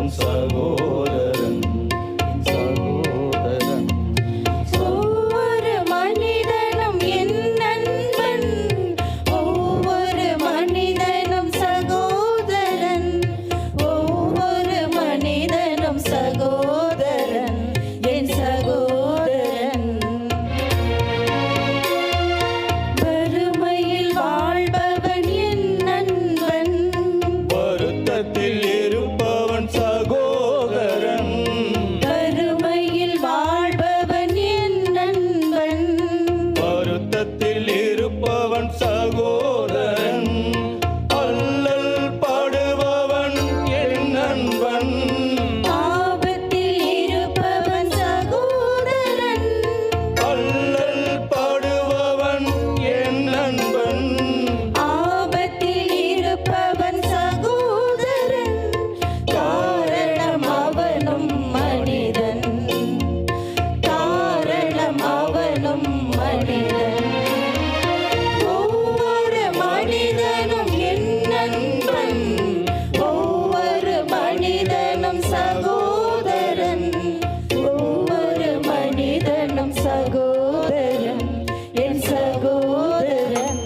நம் சகோதரன் சகோதரன். ஒவ்வொரு மனிதனும் என் நண்பன், ஒவ்வொரு மனிதனும் சகோதரன், ஒவ்வொரு மனிதனும் சகோதரன், என் சகோதரன். வறுமையில் வாழ்பவன் என் நண்பன், வருத்தத்தில் இருப்பவன் சகோதரன். வறுமையில் வாழ்பவன் என் நண்பன், வருத்தத்தில் இருப்பவன் சகோதரன். அல்லல் படுபவன் என் நண்பன். ஆபத்தில் இருப்பவன் சகோதரன், அல்லல் படுபவன் என் நண்பன். ஆபத்தில் இருப்பவன் சகோதரன். காரணம் அவனும் மனிதன், காரணம் அவனும் மனிதன். ஒவ்வொரு மனிதனும் என் நண்பன், ஒவ்வொரு மனிதனும் சகோதரன், ஒவ்வொரு மனிதனும் சகோதரன், என் சகோதரன்.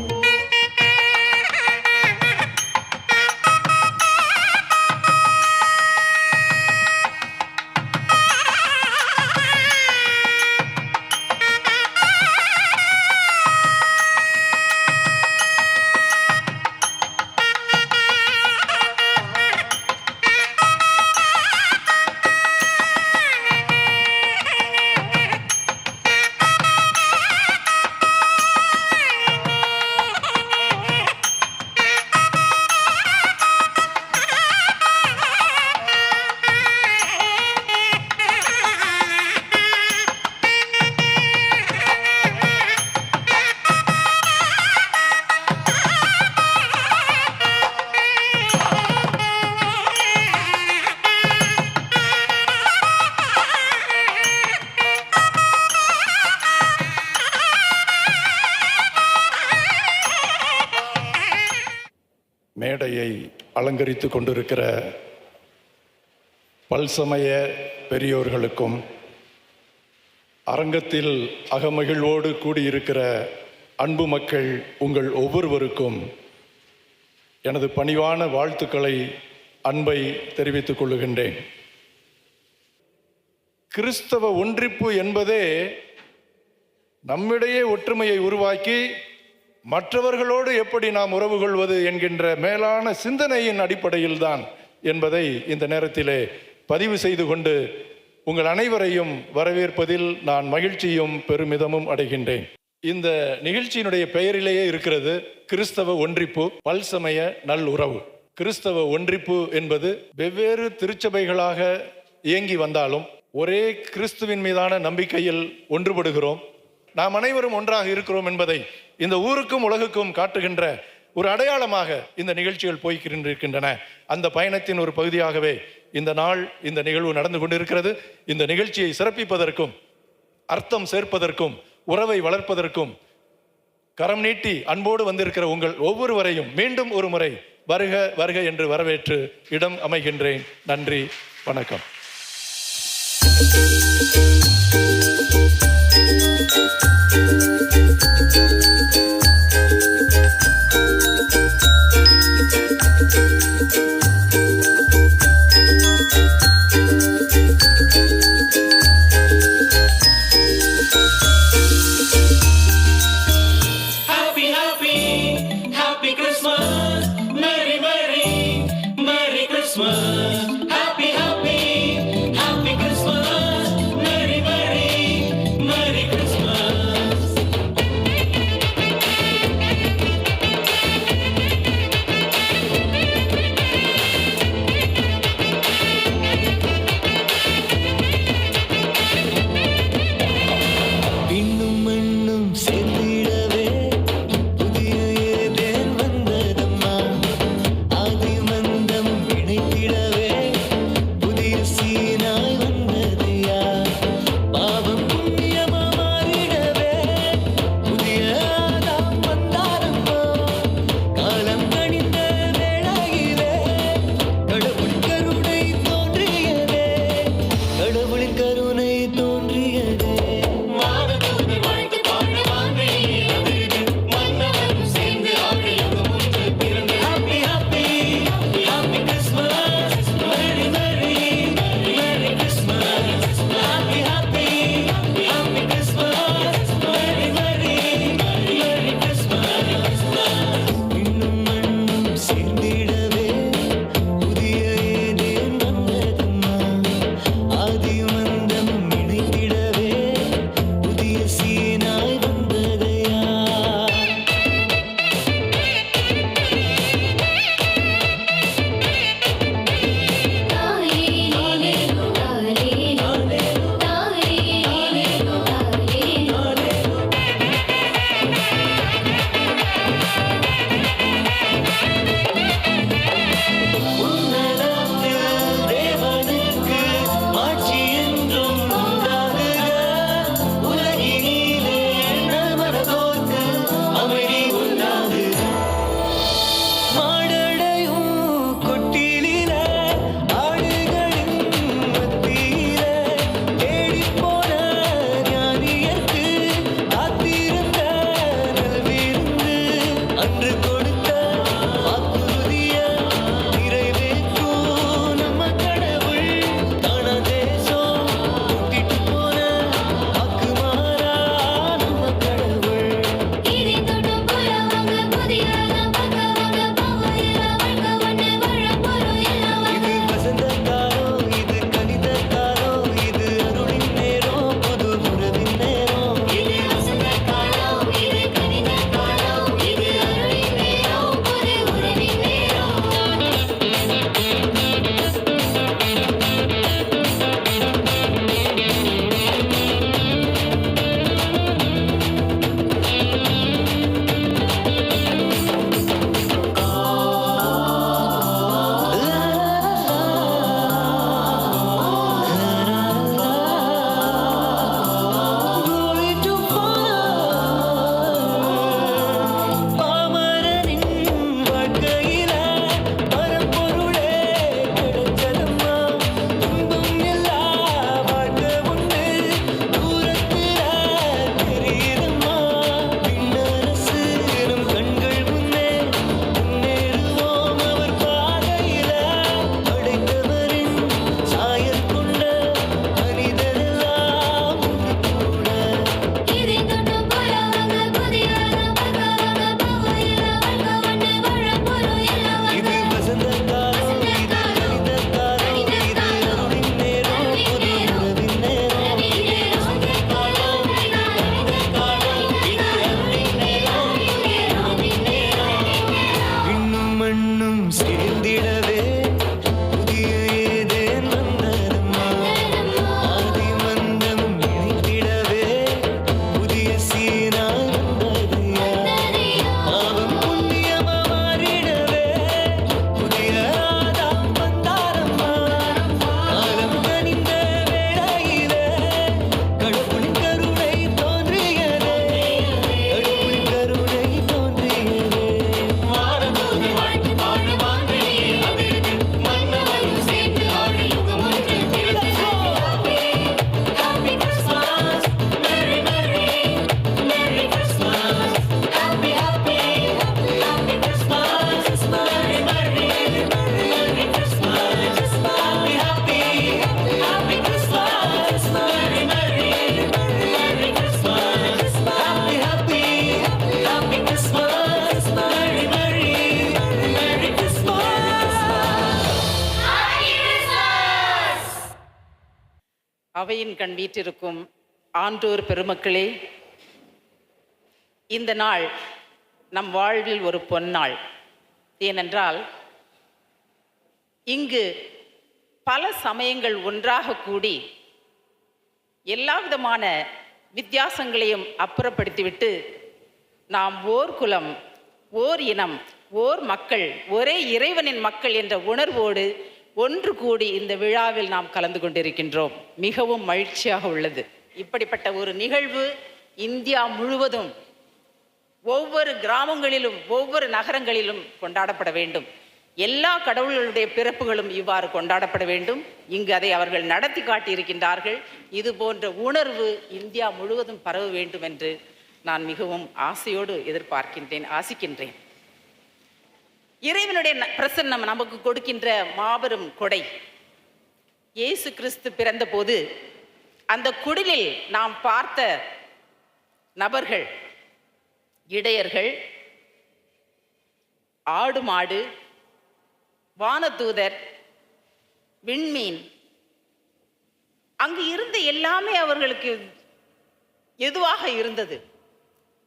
மேடையை அலங்கரித்து கொண்டிருக்கிற பல்சமய பெரியோர்களுக்கும், அரங்கத்தில் அகமகிழ்வோடு கூடியிருக்கிற அன்பு மக்கள் உங்கள் ஒவ்வொருவருக்கும் எனது பணிவான வாழ்த்துக்களை, அன்பை தெரிவித்துக் கொள்ளுகின்றேன். கிறிஸ்தவ ஒன்றிப்பு என்பதே நம்மிடையே ஒற்றுமையை உருவாக்கி மற்றவர்களோடு எப்படி நாம் உறவு கொள்வது என்கின்ற மேலான சிந்தனையின் அடிப்படையில்தான் என்பதை இந்த நேரத்திலே பதிவு செய்து கொண்டு உங்கள் அனைவரையும் வரவேற்பதில் நான் மகிழ்ச்சியும் பெருமிதமும் அடைகின்றேன். இந்த நிகழ்ச்சியினுடைய பெயரிலேயே இருக்கிறது கிறிஸ்தவ ஒன்றிப்பு, பல்சமய நல்லுறவு. கிறிஸ்தவ ஒன்றிப்பு என்பது வெவ்வேறு திருச்சபைகளாக இயங்கி வந்தாலும் ஒரே கிறிஸ்துவின் மீதான நம்பிக்கையில் ஒன்றுபடுகிறோம். நாம் அனைவரும் ஒன்றாக இருக்கிறோம் என்பதை இந்த ஊருக்கும் உலகுக்கும் காட்டுகின்ற ஒரு அடையாளமாக இந்த நிகழ்ச்சிகள் போய்கின்றிருக்கின்றன. அந்த பயணத்தின் ஒரு பகுதியாகவே இந்த நாள், இந்த நிகழ்வு நடந்து கொண்டிருக்கிறது. இந்த நிகழ்ச்சியை சிறப்பிப்பதற்கும், அர்த்தம் சேர்ப்பதற்கும், உறவை வளர்ப்பதற்கும் கரம் நீட்டி அன்போடு வந்திருக்கிற உங்கள் ஒவ்வொருவரையும் மீண்டும் ஒரு முறை வருக வருக என்று வரவேற்று இடம் அமைகின்றேன். நன்றி, வணக்கம். Happy, happy, happy Christmas, Merry, Merry. அவையின் கண் வீற்றிருக்கும் ஆன்றோர் பெருமக்களே, இந்த நாள் நம் வாழ்வில் ஒரு பொன்னாள். ஏனென்றால் இங்கு பல சமயங்கள் ஒன்றாக கூடி எல்லா விதமான வித்தியாசங்களையும் அப்புறப்படுத்திவிட்டு நாம் ஓர் குலம், ஓர் இனம், ஓர் மக்கள், ஒரே இறைவனின் மக்கள் என்ற உணர்வோடு ஒன்று கூடி இந்த விழாவில் நாம் கலந்து கொண்டிருக்கின்றோம். மிகவும் மகிழ்ச்சியாக உள்ளது. இப்படிப்பட்ட ஒரு நிகழ்வு இந்தியா முழுவதும் ஒவ்வொரு கிராமங்களிலும் ஒவ்வொரு நகரங்களிலும் கொண்டாடப்பட வேண்டும். எல்லா கடவுள்களுடைய பிறப்புகளும் இவ்வாறு கொண்டாடப்பட வேண்டும். இங்கு அதை அவர்கள் நடத்தி காட்டியிருக்கின்றார்கள். இது போன்ற உணர்வு இந்தியா முழுவதும் பரவ வேண்டும் என்று நான் மிகவும் ஆசையோடு ஆசிக்கின்றேன். இறைவனுடைய பிரசன்னம் நமக்கு கொடுக்கின்ற மாபெரும் கொடை. இயேசு கிறிஸ்து பிறந்த போது அந்த குடிலில் நாம் பார்த்த நபர்கள், இடையர்கள், ஆடு மாடு, வானதூதர், விண்மீன், அங்கு இருந்த எல்லாமே அவர்களுக்கு எதுவாக இருந்தது?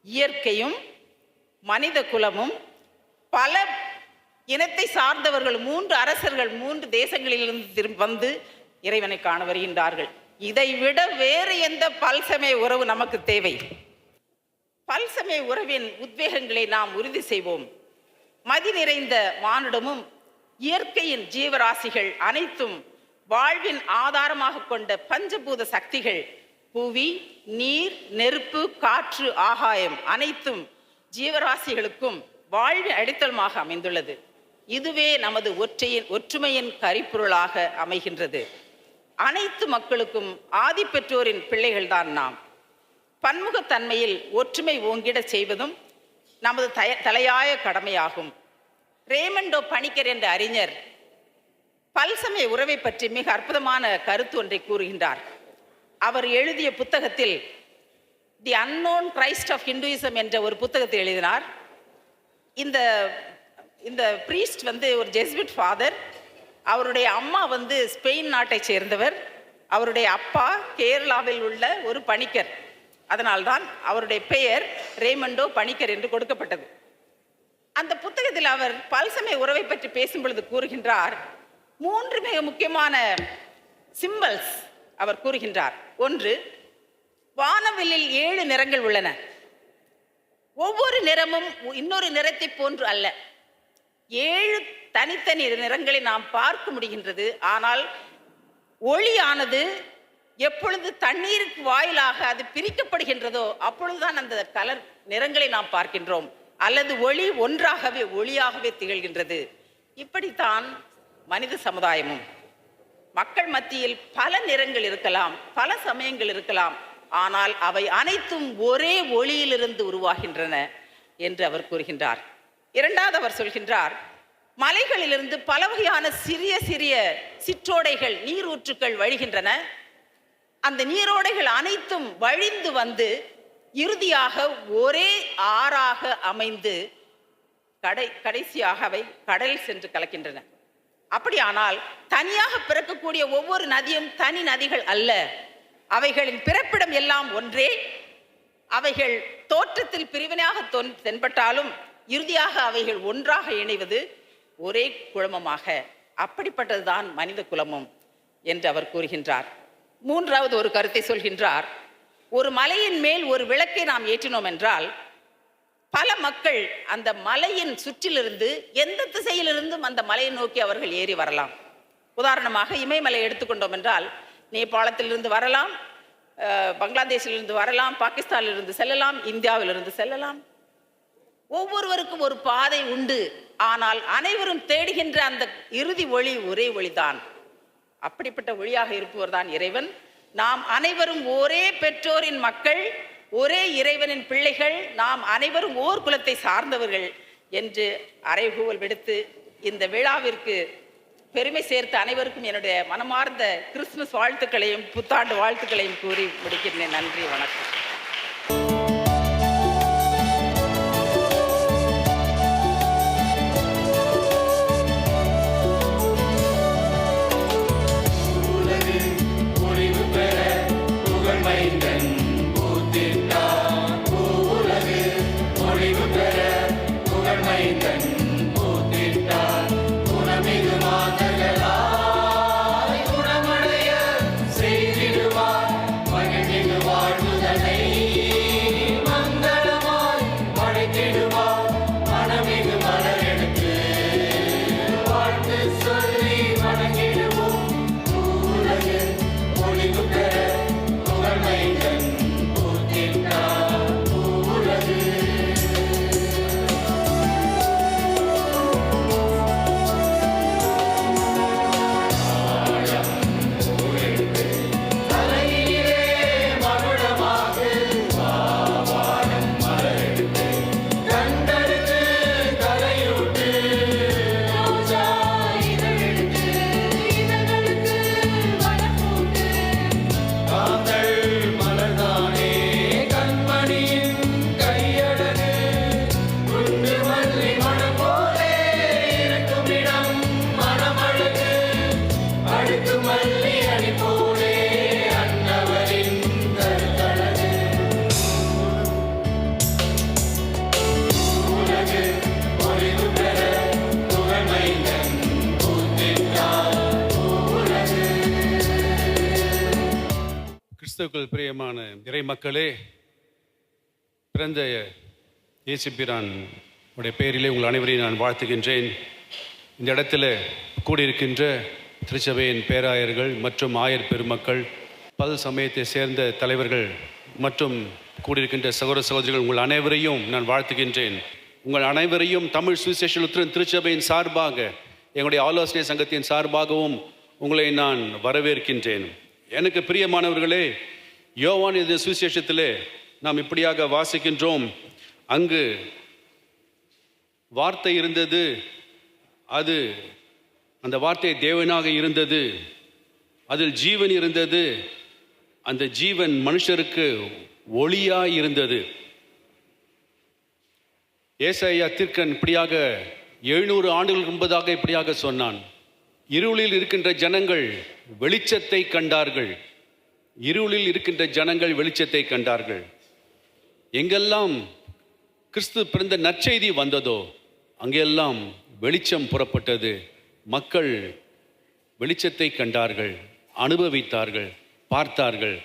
இயற்கையும் மனித குலமும். பல இனத்தை சார்ந்தவர்கள், 3 அரசர்கள் 3 தேசங்களிலிருந்து திரும்பி வந்து இறைவனை காண வருகின்றார்கள். இதைவிட வேறு எந்த பல்சமய உறவு நமக்கு தேவை? பல்சமய உறவின் உத்வேகங்களை நாம் உறுதி செய்வோம். மதி நிறைந்த மானுடமும் இயற்கையின் ஜீவராசிகள் அனைத்தும் வாழ்வின் ஆதாரமாக கொண்ட பஞ்சபூத சக்திகள், புவி, நீர், நெருப்பு, காற்று, ஆகாயம் அனைத்தும் ஜீவராசிகளுக்கும் வாழ்வின் அடித்தளமாக அமைந்துள்ளது. இதுவே நமது ஒற்றுமையின் கரிப்பொருளாக அமைகின்றது. அனைத்து மக்களுக்கும் ஆதி பெற்றோரின் பிள்ளைகள்தான் நாம். பன்முகத்தன்மையில் ஒற்றுமை ஓங்கிட செய்வதும் நமது தலையாய கடமையாகும். ரேமண்டோ பணிக்கர் என்ற அறிஞர் பல்சமய உறவை பற்றி மிக அற்புதமான கருத்து ஒன்றை கூறுகின்றார். அவர் எழுதிய புத்தகத்தில் the unknown Christ of Hinduism என்ற ஒரு புத்தகத்தை எழுதினார். இந்த பிரீஸ்ட் ஒரு ஜெசுவிட் ஃபாதர். அவருடைய அம்மா ஸ்பெயின் நாட்டை சேர்ந்தவர். அவருடைய அப்பா கேரளாவில் உள்ள ஒரு பணிக்கர். அதனால்தான் அவருடைய பெயர் ரேமண்டோ பணிக்கர் என்று கொடுக்கப்பட்டது. அந்த புத்தகத்தில் அவர் பல்சமய உறவை பற்றி பேசும் பொழுது கூறுகின்றார், 3 மிக முக்கியமான சிம்பல்ஸ் அவர் கூறுகின்றார். ஒன்று, வானவில்லில் 7 நிறங்கள் உள்ளன. ஒவ்வொரு நிறமும் இன்னொரு நிறத்தை போன்று அல்ல. 7 தனித்தனி நிறங்களை நாம் பார்க்க முடிகின்றது. ஆனால் ஒளியானது எப்பொழுது தண்ணீருக்கு வாயிலாக அது பிரிக்கப்படுகின்றதோ அப்பொழுதுதான் அந்த கலர் நிறங்களை நாம் பார்க்கின்றோம். அல்லது ஒளி ஒன்றாகவே ஒளியாகவே திகழ்கின்றது. இப்படித்தான் மனித சமுதாயமும். மக்கள் மத்தியில் பல நிறங்கள் இருக்கலாம், பல சமயங்கள் இருக்கலாம், ஆனால் அவை அனைத்தும் ஒரே ஒளியிலிருந்து உருவாகின்றன என்று அவர் கூறுகின்றார். இரண்டாவது அவர் சொல்கின்றார், மலைகளிலிருந்து பல வகையான சிறிய சிறிய சிற்றோடைகள், நீரூற்றுக்கள் வழிகின்றன. அந்த நீரோடைகள் அனைத்தும் வழிந்து வந்து இறுதியாக ஒரே ஆறாக அமைந்து கடைசியாக அவை கடலில் சென்று கலக்கின்றன. அப்படியானால் தனியாக பிறக்கக்கூடிய ஒவ்வொரு நதியும் தனி நதிகள் அல்ல. அவைகளின் பிறப்பிடம் எல்லாம் ஒன்றே. அவைகள் தோற்றத்தில் பிரிவினையாக தென்பட்டாலும் இறுதியாக அவைகள் ஒன்றாக இணைவது ஒரே குழுமமாக. அப்படிப்பட்டதுதான் மனித குலமும் என்று அவர் கூறுகின்றார். மூன்றாவது ஒரு கருத்தை சொல்கின்றார். ஒரு மலையின் மேல் ஒரு விளக்கை நாம் ஏற்றினோம் என்றால் பல மக்கள் அந்த மலையின் சுற்றிலிருந்து எந்த திசையிலிருந்தும் அந்த மலையை நோக்கி அவர்கள் ஏறி வரலாம். உதாரணமாக இமயமலை எடுத்துக்கொண்டோம் என்றால் நேபாளத்திலிருந்து வரலாம், பங்களாதேஷிலிருந்து வரலாம், பாகிஸ்தானிலிருந்து செல்லலாம், இந்தியாவிலிருந்து செல்லலாம். ஒவ்வொருவருக்கும் ஒரு பாதை உண்டு. ஆனால் அனைவரும் தேடுகின்ற அந்த இறுதி ஒளி ஒரே ஒளிதான். அப்படிப்பட்ட ஒளியாக இருப்பவர் தான் இறைவன். நாம் அனைவரும் ஒரே பெற்றோரின் மக்கள், ஒரே இறைவனின் பிள்ளைகள், நாம் அனைவரும் ஓர் குலத்தை சார்ந்தவர்கள் என்று அறைகூவல் விடுத்து இந்த விழாவிற்கு பெருமை சேர்த்த அனைவருக்கும் என்னுடைய மனமார்ந்த கிறிஸ்துமஸ் வாழ்த்துக்களையும் புத்தாண்டு வாழ்த்துக்களையும் கூறி முடிக்கிறேன். நன்றி, வணக்கம். முடிவு பெற கிறிஸ்துவுக்குள் பிரியமான இறை மக்களே, பிறந்த இயேசு பிரான் உடைய பெயரிலே உங்கள் அனைவரையும் நான் வாழ்த்துகின்றேன். இந்த இடத்துல கூடியிருக்கின்ற திருச்சபையின் பேராயர்கள் மற்றும் ஆயர் பெருமக்கள், பல் சமயத்தை சேர்ந்த தலைவர்கள் மற்றும் கூடியிருக்கின்ற சகோதர சகோதரிகள், உங்கள் அனைவரையும் நான் வாழ்த்துகின்றேன். உங்கள் அனைவரையும் தமிழ் சுவிசேஷ லுத்தரன் திருச்சபையின் சார்பாக, எங்களுடைய ஆலோசனை சங்கத்தின் சார்பாகவும் உங்களை நான் வரவேற்கின்றேன். எனக்கு பிரியமானவர்களே, யோவான் இந்த சுவிசேஷத்திலே நாம் இப்படியாக வாசிக்கின்றோம். அங்கு வார்த்தை இருந்தது, அது அந்த வார்த்தை தேவனாக இருந்தது, அதில் ஜீவன் இருந்தது, அந்த ஜீவன் மனுஷருக்கு ஒளியாய் இருந்தது. ஏசாயா தீர்க்கன் இப்படியாக 700 ஆண்டுகளுக்கு முன்பதாக இப்படியாக சொன்னான். இருளில் இருக்கின்ற ஜனங்கள் வெளிச்சத்தை கண்டார்கள். இருளில் இருக்கின்ற ஜனங்கள் வெளிச்சத்தை கண்டார்கள். எங்கெல்லாம் கிறிஸ்து பிறந்த நற்செய்தி வந்ததோ அங்கெல்லாம் வெளிச்சம் புறப்பட்டது. மக்கள் வெளிச்சத்தை கண்டார்கள், அனுபவித்தார்கள், பார்த்தார்கள்.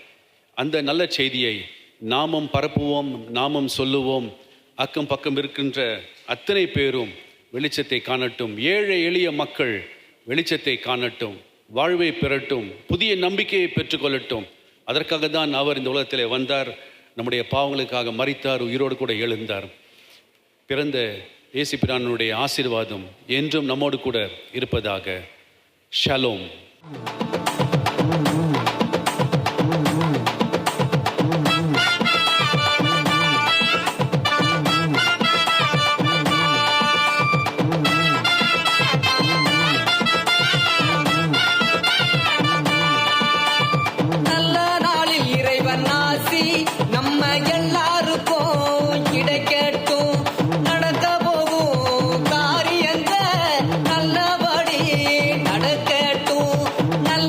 அந்த நல்ல செய்தியை நாமும் பரப்புவோம், நாமும் சொல்லுவோம். அக்கம் பக்கம் இருக்கின்ற அத்தனை பேரும் வெளிச்சத்தை காணட்டும். ஏழை எளிய மக்கள் வெளிச்சத்தை காணட்டும், வாழ்வை பெறட்டும், புதிய நம்பிக்கையை பெற்றுக்கொள்ளட்டும். அதற்காக தான் அவர் இந்த உலகத்தில் வந்தார். நம்முடைய பாவங்களுக்காக மரித்தார், உயிரோடு கூட எழுந்தார். பிறந்த இயேசு பிரானுடைய ஆசீர்வாதம் என்றும் நம்மோடு கூட இருப்பதாக. ஷலோம். நல்ல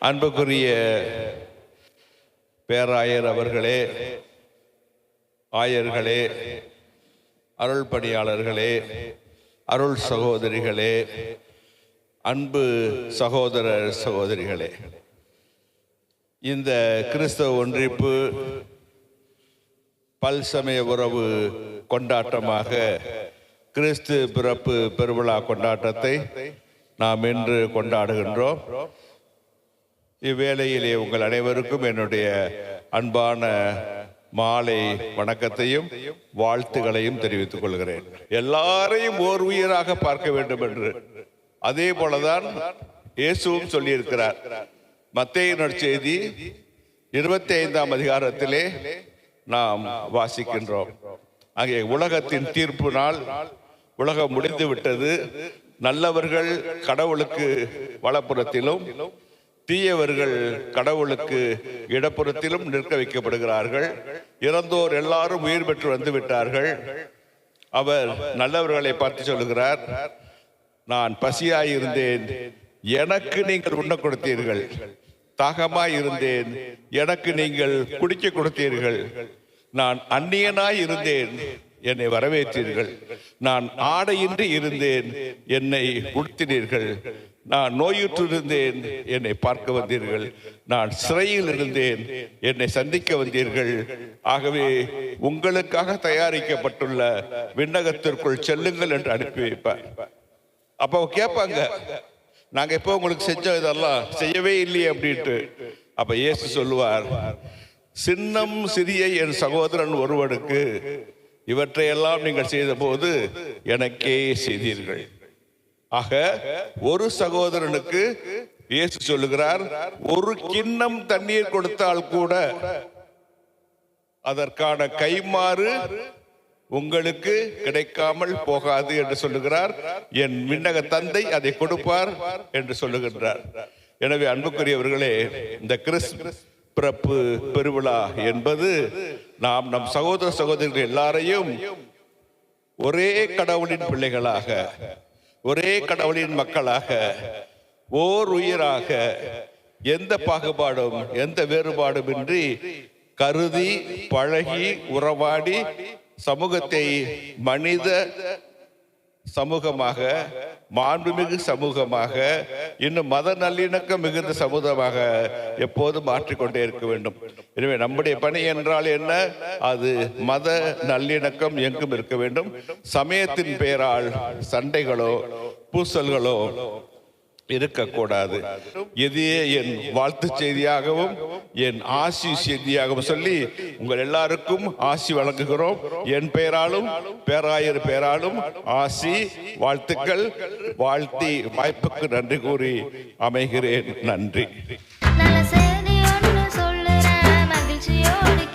அன்புக்குரிய பேராயர் அவர்களே, ஆயர்களே, அருள் பணியாளர்களே, அருள் சகோதரிகளே, அன்பு சகோதர சகோதரிகளே, இந்த கிறிஸ்தவ ஒன்றிப்பு பல்சமய உறவு கொண்டாட்டமாக கிறிஸ்து பிறப்பு பெருவிழா கொண்டாட்டத்தை நாம் இன்று கொண்டாடுகின்றோம். இவ்வேளையிலே உங்கள் அனைவருக்கும் என்னுடைய அன்பான மாலை வணக்கத்தையும் வாழ்த்துக்களையும் தெரிவித்துக் கொள்கிறேன். எல்லாரையும் ஓர் உயிராக பார்க்க வேண்டும் என்று அதே போலதான் இயேசுவும் சொல்லியிருக்கிறார். மத்தேயு நற்செய்தி 25ஆம் அதிகாரத்திலே நாம் வாசிக்கின்றோம். அங்கே உலகத்தின் தீர்ப்பு நாள், உலகம் முடிந்து விட்டது, நல்லவர்கள் கடவுளுக்கு வலப்புறத்திலும் தீயவர்கள் கடவுளுக்கு இடப்புறத்திலும் நிற்க வைக்கப்படுகிறார்கள். இறந்தோர் எல்லாரும் உயிர் பெற்று வந்து விட்டார்கள். அவர் நல்லவர்களை பார்த்து சொல்லுகிறார், நான் பசியாயிருந்தேன், எனக்கு நீங்கள் உண்ண கொடுத்தீர்கள். தாகமாய் இருந்தேன், எனக்கு நீங்கள் குடிக்க கொடுத்தீர்கள். நான் அந்நியனாய் இருந்தேன், என்னை வரவேற்றீர்கள். நான் ஆடையின்றி இருந்தேன், என்னை உடுத்தினீர்கள். நான் நோயுற்று இருந்தேன், என்னை பார்க்க வந்தீர்கள். நான் சிறையில் இருந்தேன், என்னை சந்திக்க வந்தீர்கள். ஆகவே உங்களுக்காக தயாரிக்கப்பட்டுள்ள விண்ணகத்திற்குள் செல்லுங்கள் என்று அனுப்பி வைப்பார். அப்போ கேட்பாங்க, நாங்க எப்போ உங்களுக்கு செஞ்சோம், இதெல்லாம் செய்யவே இல்லையே அப்படின்ட்டு. அப்ப இயேசு சொல்லுவார், சின்னம் சிறிய என் சகோதரன் ஒருவனுக்கு இவற்றையெல்லாம் நீங்கள் செய்த போது எனக்கே செய்தீர்கள். ஆக ஒரு சகோதரனுக்கு இயேசு சொல்லுகிறார், ஒரு கிண்ணம் தண்ணீர் கொடுத்தால் கூட அதற்கான கைமாறு உங்களுக்கு கிடைக்காமல் போகாது என்று சொல்லுகிறார். என் விண்ணக தந்தை அதை கொடுப்பார் என்று சொல்லுகின்றார். எனவே அன்புக்குரியவர்களே, இந்த கிறிஸ்து பிறப்பு பெருவிழா என்பது நாம் நம் சகோதர சகோதரிகள் எல்லாரையும் ஒரே கடவுளின் பிள்ளைகளாக, ஒரே கடவுளின் மக்களாக, ஓர் உயிராக, எந்த பாகுபாடும் எந்த வேறுபாடும் இன்றி கருதி பழகி உறவாடி சமூகத்தை மனித சமூகமாக, மாண்புமிகு சமூகமாக, இன்னும் மத நல்லிணக்கம் மிகுந்த சமூகமாக எப்போதும் மாற்றிக்கொண்டே இருக்க வேண்டும். எனவே நம்முடைய பணி என்றால் என்ன? அது மத நல்லிணக்கம் எங்கும் இருக்க வேண்டும். சமயத்தின் பெயரால் சண்டைகளோ பூசல்களோ இருக்கக்கூடாது. இதையே என் வாழ்த்து செய்தியாகவும் என் ஆசி செய்தியாகவும் சொல்லி உங்கள் எல்லாருக்கும் ஆசி வழங்குகிறோம். என் பெயராலும் பேராயர் பெயராலும் ஆசி வாழ்த்துக்கள் வாழ்த்தி வாய்ப்புக்கு நன்றி கூறி அமைகிறேன். நன்றி. நல்ல செய்தி ஒன்று சொல்லுறேன், மகிழ்ச்சியோடு